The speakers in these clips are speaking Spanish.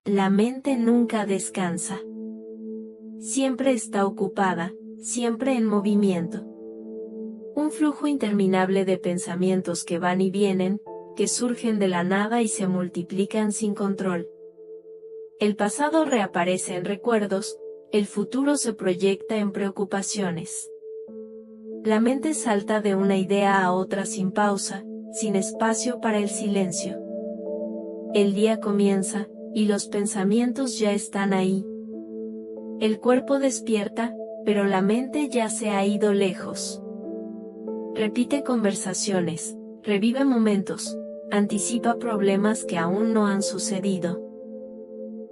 La mente nunca descansa. Siempre está ocupada, siempre en movimiento. Un flujo interminable de pensamientos que van y vienen, que surgen de la nada y se multiplican sin control. El pasado reaparece en recuerdos, el futuro se proyecta en preocupaciones. La mente salta de una idea a otra sin pausa, sin espacio para el silencio. El día comienza, y los pensamientos ya están ahí. El cuerpo despierta, pero la mente ya se ha ido lejos. Repite conversaciones, revive momentos, anticipa problemas que aún no han sucedido.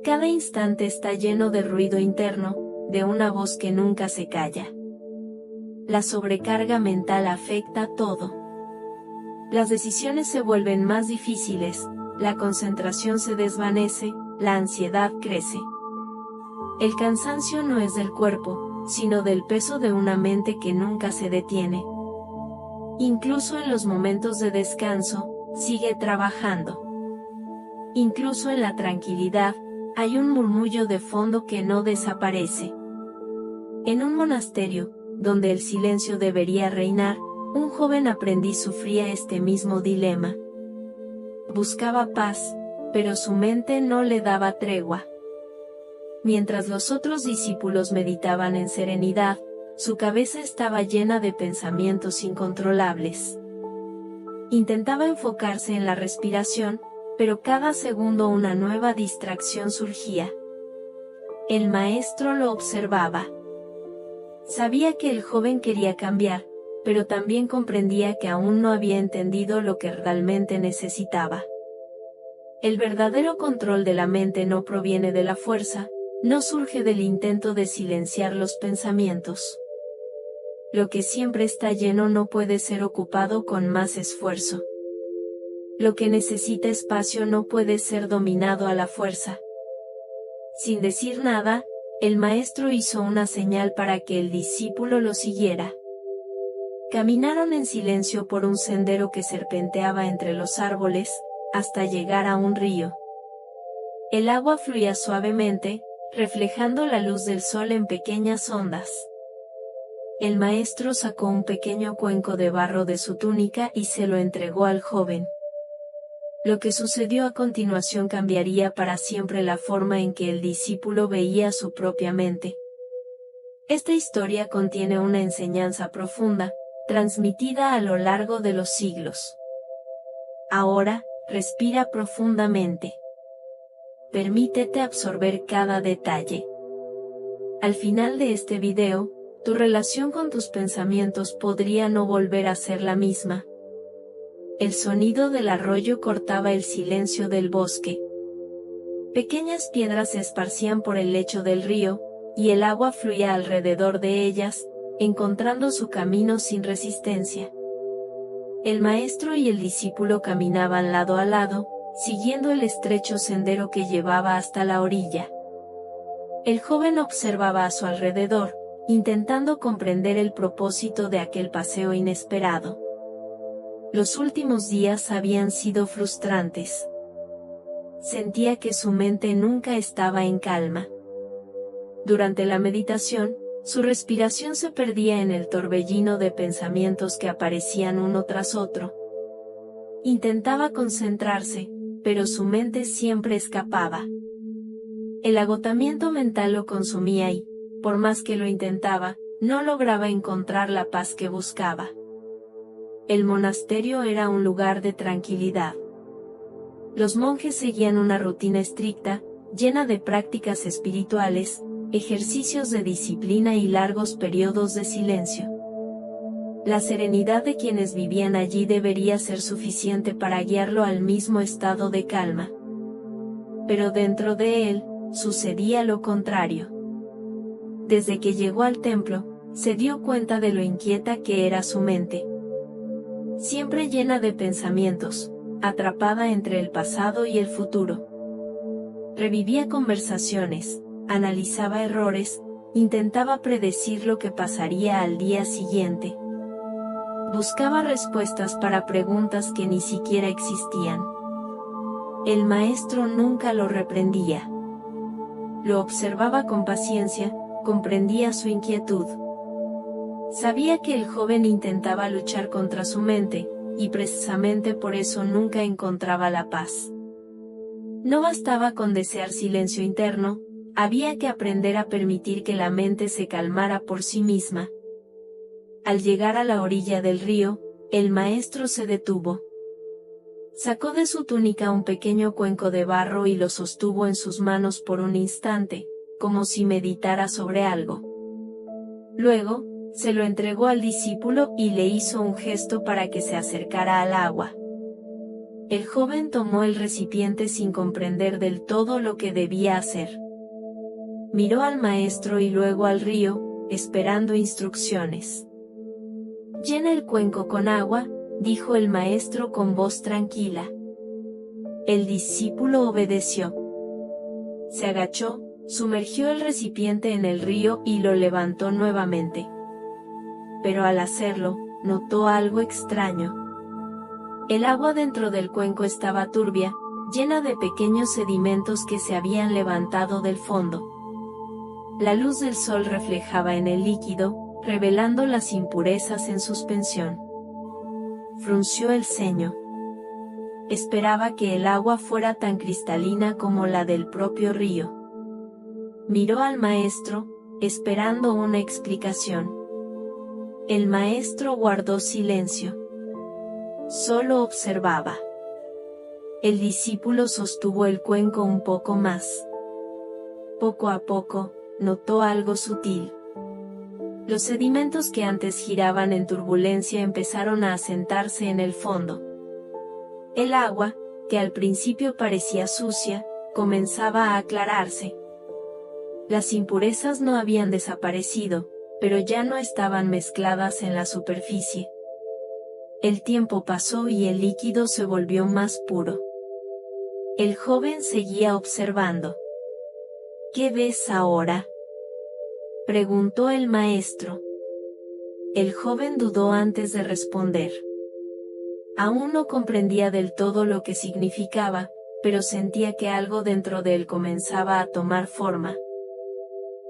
Cada instante está lleno de ruido interno, de una voz que nunca se calla. La sobrecarga mental afecta todo. Las decisiones se vuelven más difíciles, la concentración se desvanece, la ansiedad crece. El cansancio no es del cuerpo, sino del peso de una mente que nunca se detiene. Incluso en los momentos de descanso, sigue trabajando. Incluso en la tranquilidad, hay un murmullo de fondo que no desaparece. En un monasterio, donde el silencio debería reinar, un joven aprendiz sufría este mismo dilema. Buscaba paz, pero su mente no le daba tregua. Mientras los otros discípulos meditaban en serenidad, su cabeza estaba llena de pensamientos incontrolables. Intentaba enfocarse en la respiración, pero cada segundo una nueva distracción surgía. El maestro lo observaba. Sabía que el joven quería cambiar, pero también comprendía que aún no había entendido lo que realmente necesitaba. El verdadero control de la mente no proviene de la fuerza, no surge del intento de silenciar los pensamientos. Lo que siempre está lleno no puede ser ocupado con más esfuerzo. Lo que necesita espacio no puede ser dominado a la fuerza. Sin decir nada, el maestro hizo una señal para que el discípulo lo siguiera. Caminaron en silencio por un sendero que serpenteaba entre los árboles, hasta llegar a un río. El agua fluía suavemente, reflejando la luz del sol en pequeñas ondas. El maestro sacó un pequeño cuenco de barro de su túnica y se lo entregó al joven. Lo que sucedió a continuación cambiaría para siempre la forma en que el discípulo veía su propia mente. Esta historia contiene una enseñanza profunda, transmitida a lo largo de los siglos. Ahora, respira profundamente. Permítete absorber cada detalle. Al final de este video, tu relación con tus pensamientos podría no volver a ser la misma. El sonido del arroyo cortaba el silencio del bosque. Pequeñas piedras se esparcían por el lecho del río, y el agua fluía alrededor de ellas, encontrando su camino sin resistencia. El maestro y el discípulo caminaban lado a lado, siguiendo el estrecho sendero que llevaba hasta la orilla. El joven observaba a su alrededor, intentando comprender el propósito de aquel paseo inesperado. Los últimos días habían sido frustrantes. Sentía que su mente nunca estaba en calma. Durante la meditación, su respiración se perdía en el torbellino de pensamientos que aparecían uno tras otro. Intentaba concentrarse, pero su mente siempre escapaba. El agotamiento mental lo consumía y, por más que lo intentaba, no lograba encontrar la paz que buscaba. El monasterio era un lugar de tranquilidad. Los monjes seguían una rutina estricta, llena de prácticas espirituales, ejercicios de disciplina y largos periodos de silencio. La serenidad de quienes vivían allí debería ser suficiente para guiarlo al mismo estado de calma. Pero dentro de él, sucedía lo contrario. Desde que llegó al templo, se dio cuenta de lo inquieta que era su mente. Siempre llena de pensamientos, atrapada entre el pasado y el futuro. Revivía conversaciones, analizaba errores, intentaba predecir lo que pasaría al día siguiente. Buscaba respuestas para preguntas que ni siquiera existían. El maestro nunca lo reprendía. lo observaba con paciencia, comprendía su inquietud. Sabía que el joven intentaba luchar contra su mente, y precisamente por eso nunca encontraba la paz. No bastaba con desear silencio interno, había que aprender a permitir que la mente se calmara por sí misma. Al llegar a la orilla del río, el maestro se detuvo. Sacó de su túnica un pequeño cuenco de barro y lo sostuvo en sus manos por un instante, como si meditara sobre algo. Luego, se lo entregó al discípulo y le hizo un gesto para que se acercara al agua. El joven tomó el recipiente sin comprender del todo lo que debía hacer. Miró al maestro y luego al río, esperando instrucciones. «Llena el cuenco con agua», dijo el maestro con voz tranquila. El discípulo obedeció. Se agachó, sumergió el recipiente en el río y lo levantó nuevamente. Pero al hacerlo, notó algo extraño. El agua dentro del cuenco estaba turbia, llena de pequeños sedimentos que se habían levantado del fondo. La luz del sol reflejaba en el líquido, revelando las impurezas en suspensión. Frunció el ceño. Esperaba que el agua fuera tan cristalina como la del propio río. Miró al maestro, esperando una explicación. El maestro guardó silencio. Solo observaba. El discípulo sostuvo el cuenco un poco más. Poco a poco, notó algo sutil. Los sedimentos que antes giraban en turbulencia empezaron a asentarse en el fondo. El agua, que al principio parecía sucia, comenzaba a aclararse. Las impurezas no habían desaparecido, pero ya no estaban mezcladas en la superficie. El tiempo pasó y el líquido se volvió más puro. El joven seguía observando. «¿Qué ves ahora?», preguntó el maestro. El joven dudó antes de responder. Aún no comprendía del todo lo que significaba, pero sentía que algo dentro de él comenzaba a tomar forma.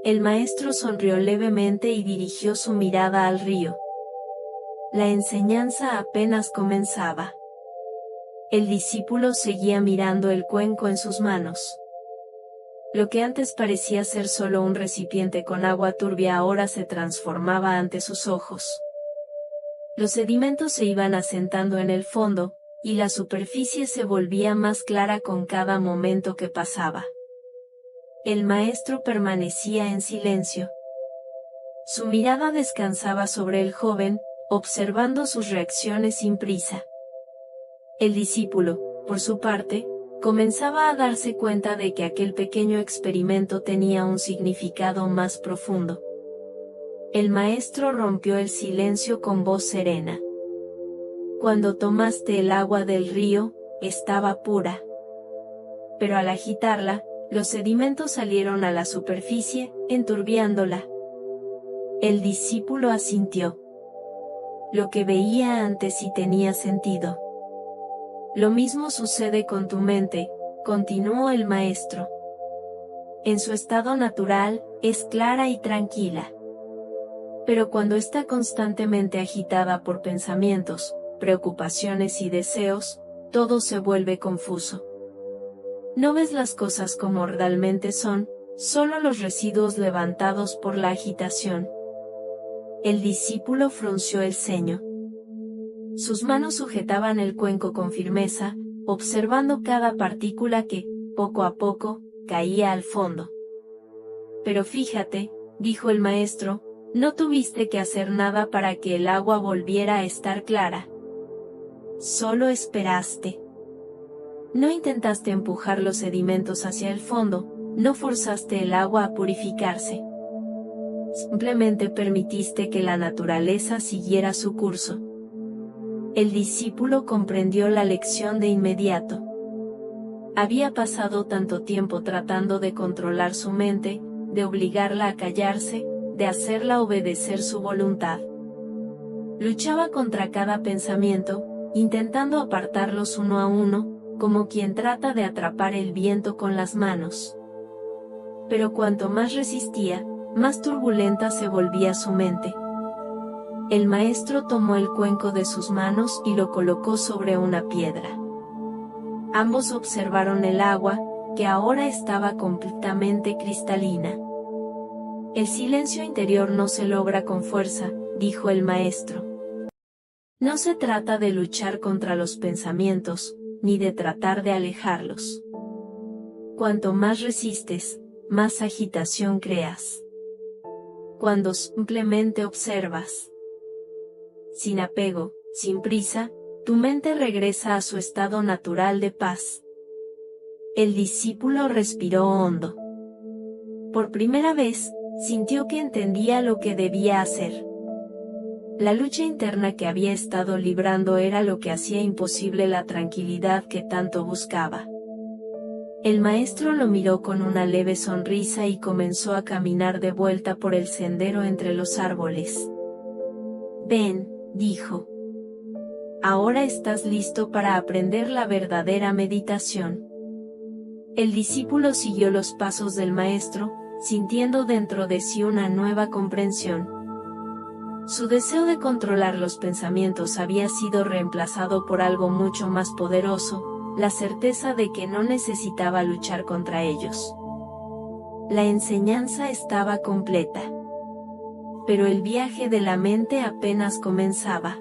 El maestro sonrió levemente y dirigió su mirada al río. La enseñanza apenas comenzaba. El discípulo seguía mirando el cuenco en sus manos. Lo que antes parecía ser solo un recipiente con agua turbia ahora se transformaba ante sus ojos. Los sedimentos se iban asentando en el fondo, y la superficie se volvía más clara con cada momento que pasaba. El maestro permanecía en silencio. Su mirada descansaba sobre el joven, observando sus reacciones sin prisa. El discípulo, por su parte, comenzaba a darse cuenta de que aquel pequeño experimento tenía un significado más profundo. El maestro rompió el silencio con voz serena. «Cuando tomaste el agua del río, estaba pura. Pero al agitarla, los sedimentos salieron a la superficie, enturbiándola». El discípulo asintió. Lo que veía antes sí tenía sentido. «Lo mismo sucede con tu mente», continuó el maestro. «En su estado natural, es clara y tranquila. Pero cuando está constantemente agitada por pensamientos, preocupaciones y deseos, todo se vuelve confuso. No ves las cosas como realmente son, solo los residuos levantados por la agitación». El discípulo frunció el ceño. Sus manos sujetaban el cuenco con firmeza, observando cada partícula que, poco a poco, caía al fondo. «Pero fíjate», dijo el maestro, «no tuviste que hacer nada para que el agua volviera a estar clara. Solo esperaste. No intentaste empujar los sedimentos hacia el fondo, no forzaste el agua a purificarse. Simplemente permitiste que la naturaleza siguiera su curso». El discípulo comprendió la lección de inmediato. Había pasado tanto tiempo tratando de controlar su mente, de obligarla a callarse, de hacerla obedecer su voluntad. Luchaba contra cada pensamiento, intentando apartarlos uno a uno, como quien trata de atrapar el viento con las manos. Pero cuanto más resistía, más turbulenta se volvía su mente. El maestro tomó el cuenco de sus manos y lo colocó sobre una piedra. Ambos observaron el agua, que ahora estaba completamente cristalina. El silencio interior no se logra con fuerza, dijo el maestro. No se trata de luchar contra los pensamientos, ni de tratar de alejarlos. Cuanto más resistes, más agitación creas. Cuando simplemente observas, sin apego, sin prisa, tu mente regresa a su estado natural de paz. El discípulo respiró hondo. Por primera vez, sintió que entendía lo que debía hacer. La lucha interna que había estado librando era lo que hacía imposible la tranquilidad que tanto buscaba. El maestro lo miró con una leve sonrisa y comenzó a caminar de vuelta por el sendero entre los árboles. Ven, dijo. Ahora estás listo para aprender la verdadera meditación. El discípulo siguió los pasos del maestro, sintiendo dentro de sí una nueva comprensión. Su deseo de controlar los pensamientos había sido reemplazado por algo mucho más poderoso, la certeza de que no necesitaba luchar contra ellos. La enseñanza estaba completa. Pero el viaje de la mente apenas comenzaba.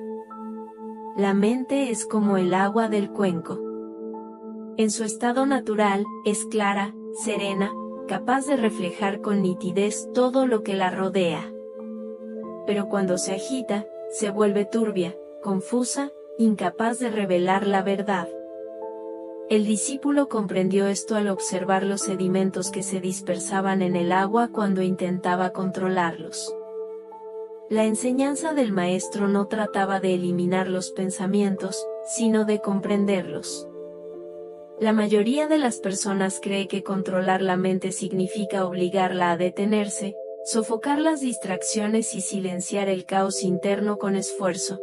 La mente es como el agua del cuenco. En su estado natural, es clara, serena, capaz de reflejar con nitidez todo lo que la rodea. Pero cuando se agita, se vuelve turbia, confusa, incapaz de revelar la verdad. El discípulo comprendió esto al observar los sedimentos que se dispersaban en el agua cuando intentaba controlarlos. La enseñanza del maestro no trataba de eliminar los pensamientos, sino de comprenderlos. La mayoría de las personas cree que controlar la mente significa obligarla a detenerse, sofocar las distracciones y silenciar el caos interno con esfuerzo.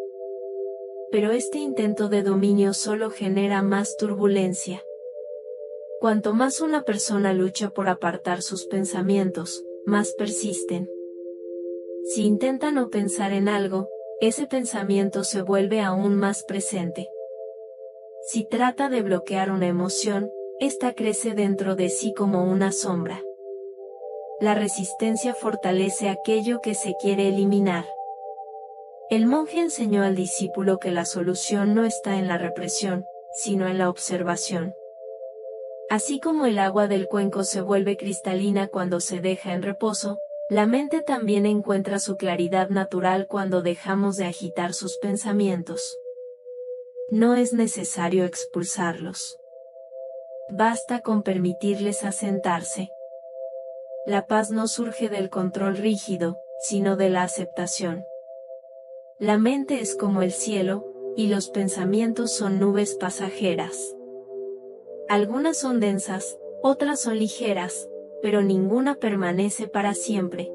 Pero este intento de dominio solo genera más turbulencia. Cuanto más una persona lucha por apartar sus pensamientos, más persisten. Si intenta no pensar en algo, ese pensamiento se vuelve aún más presente. Si trata de bloquear una emoción, esta crece dentro de sí como una sombra. La resistencia fortalece aquello que se quiere eliminar. El monje enseñó al discípulo que la solución no está en la represión, sino en la observación. Así como el agua del cuenco se vuelve cristalina cuando se deja en reposo, la mente también encuentra su claridad natural cuando dejamos de agitar sus pensamientos. No es necesario expulsarlos. Basta con permitirles asentarse. La paz no surge del control rígido, sino de la aceptación. La mente es como el cielo, y los pensamientos son nubes pasajeras. Algunas son densas, otras son ligeras, pero ninguna permanece para siempre.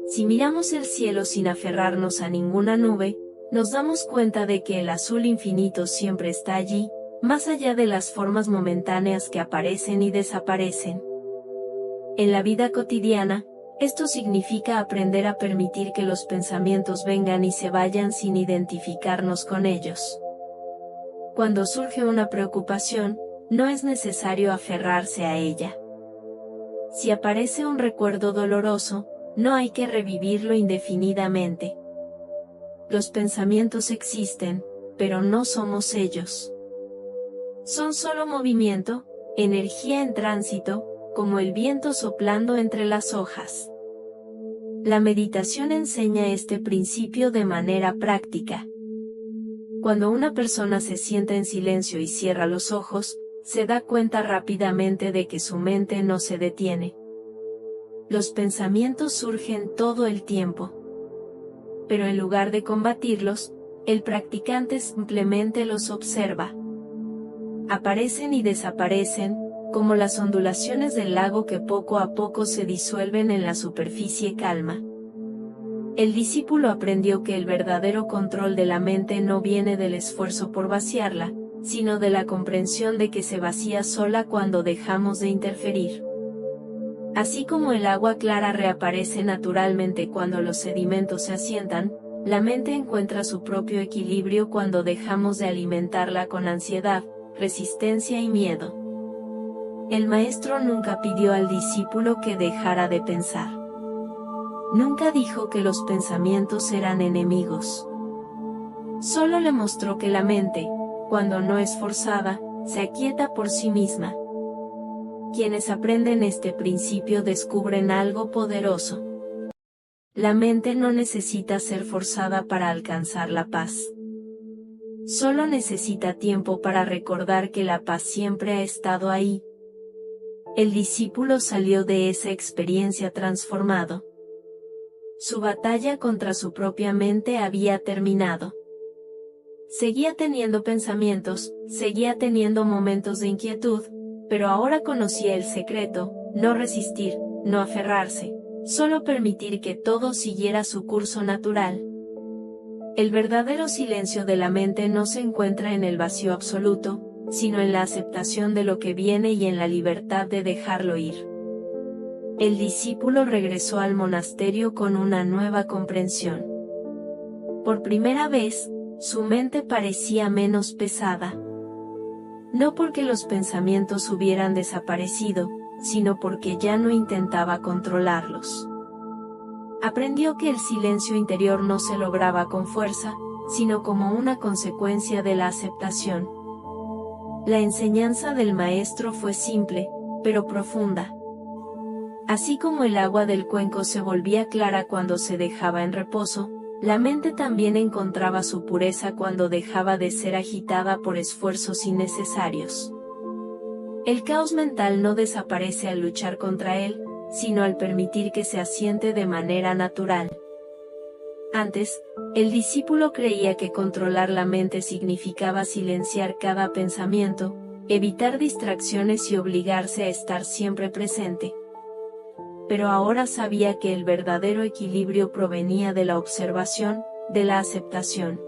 Si miramos el cielo sin aferrarnos a ninguna nube, nos damos cuenta de que el azul infinito siempre está allí, más allá de las formas momentáneas que aparecen y desaparecen. En la vida cotidiana, esto significa aprender a permitir que los pensamientos vengan y se vayan sin identificarnos con ellos. Cuando surge una preocupación, no es necesario aferrarse a ella. Si aparece un recuerdo doloroso, no hay que revivirlo indefinidamente. Los pensamientos existen, pero no somos ellos. Son solo movimiento, energía en tránsito, como el viento soplando entre las hojas. La meditación enseña este principio de manera práctica. Cuando una persona se sienta en silencio y cierra los ojos, se da cuenta rápidamente de que su mente no se detiene. Los pensamientos surgen todo el tiempo. Pero en lugar de combatirlos, el practicante simplemente los observa. Aparecen y desaparecen, como las ondulaciones del lago que poco a poco se disuelven en la superficie calma. El discípulo aprendió que el verdadero control de la mente no viene del esfuerzo por vaciarla, sino de la comprensión de que se vacía sola cuando dejamos de interferir. Así como el agua clara reaparece naturalmente cuando los sedimentos se asientan, la mente encuentra su propio equilibrio cuando dejamos de alimentarla con ansiedad, resistencia y miedo. El maestro nunca pidió al discípulo que dejara de pensar. Nunca dijo que los pensamientos eran enemigos. Solo le mostró que la mente, cuando no es forzada, se aquieta por sí misma. Quienes aprenden este principio descubren algo poderoso. La mente no necesita ser forzada para alcanzar la paz. Solo necesita tiempo para recordar que la paz siempre ha estado ahí. El discípulo salió de esa experiencia transformado. Su batalla contra su propia mente había terminado. Seguía teniendo pensamientos, seguía teniendo momentos de inquietud, pero ahora conocía el secreto: no resistir, no aferrarse, solo permitir que todo siguiera su curso natural. El verdadero silencio de la mente no se encuentra en el vacío absoluto, sino en la aceptación de lo que viene y en la libertad de dejarlo ir. El discípulo regresó al monasterio con una nueva comprensión. Por primera vez, su mente parecía menos pesada. No porque los pensamientos hubieran desaparecido, sino porque ya no intentaba controlarlos. Aprendió que el silencio interior no se lograba con fuerza, sino como una consecuencia de la aceptación. La enseñanza del maestro fue simple, pero profunda. Así como el agua del cuenco se volvía clara cuando se dejaba en reposo, la mente también encontraba su pureza cuando dejaba de ser agitada por esfuerzos innecesarios. El caos mental no desaparece al luchar contra él, sino al permitir que se asiente de manera natural. Antes, el discípulo creía que controlar la mente significaba silenciar cada pensamiento, evitar distracciones y obligarse a estar siempre presente. Pero ahora sabía que el verdadero equilibrio provenía de la observación, de la aceptación.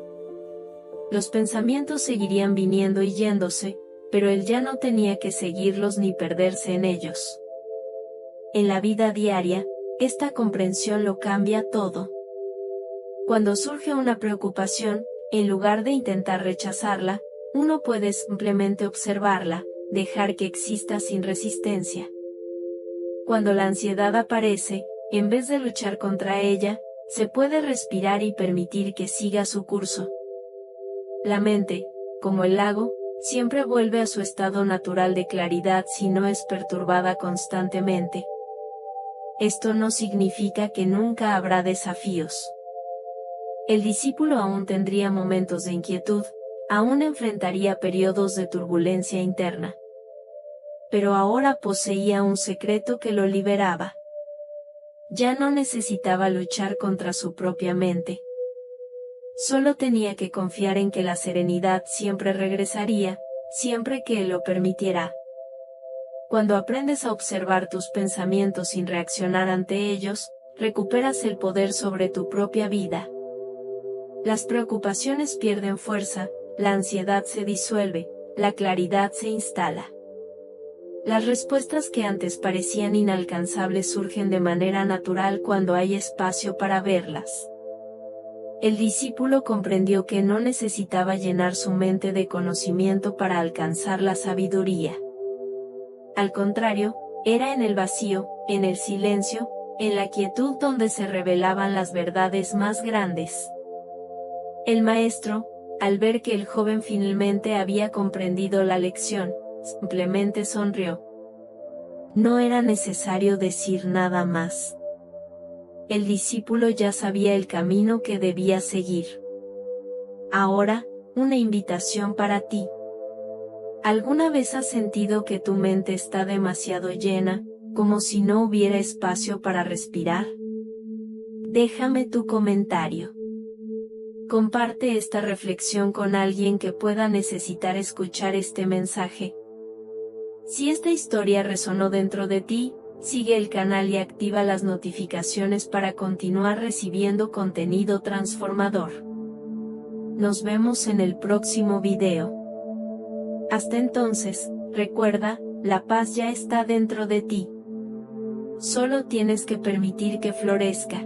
Los pensamientos seguirían viniendo y yéndose, pero él ya no tenía que seguirlos ni perderse en ellos. En la vida diaria, esta comprensión lo cambia todo. Cuando surge una preocupación, en lugar de intentar rechazarla, uno puede simplemente observarla, dejar que exista sin resistencia. Cuando la ansiedad aparece, en vez de luchar contra ella, se puede respirar y permitir que siga su curso. La mente, como el lago, siempre vuelve a su estado natural de claridad si no es perturbada constantemente. Esto no significa que nunca habrá desafíos. El discípulo aún tendría momentos de inquietud, aún enfrentaría periodos de turbulencia interna. Pero ahora poseía un secreto que lo liberaba. Ya no necesitaba luchar contra su propia mente. Solo tenía que confiar en que la serenidad siempre regresaría, siempre que él lo permitiera. Cuando aprendes a observar tus pensamientos sin reaccionar ante ellos, recuperas el poder sobre tu propia vida. Las preocupaciones pierden fuerza, la ansiedad se disuelve, la claridad se instala. Las respuestas que antes parecían inalcanzables surgen de manera natural cuando hay espacio para verlas. El discípulo comprendió que no necesitaba llenar su mente de conocimiento para alcanzar la sabiduría. Al contrario, era en el vacío, en el silencio, en la quietud donde se revelaban las verdades más grandes. El maestro, al ver que el joven finalmente había comprendido la lección, simplemente sonrió. No era necesario decir nada más. El discípulo ya sabía el camino que debía seguir. Ahora, una invitación para ti. ¿Alguna vez has sentido que tu mente está demasiado llena, como si no hubiera espacio para respirar? Déjame tu comentario. Comparte esta reflexión con alguien que pueda necesitar escuchar este mensaje. Si esta historia resonó dentro de ti, sigue el canal y activa las notificaciones para continuar recibiendo contenido transformador. Nos vemos en el próximo video. Hasta entonces, recuerda, la paz ya está dentro de ti. Solo tienes que permitir que florezca.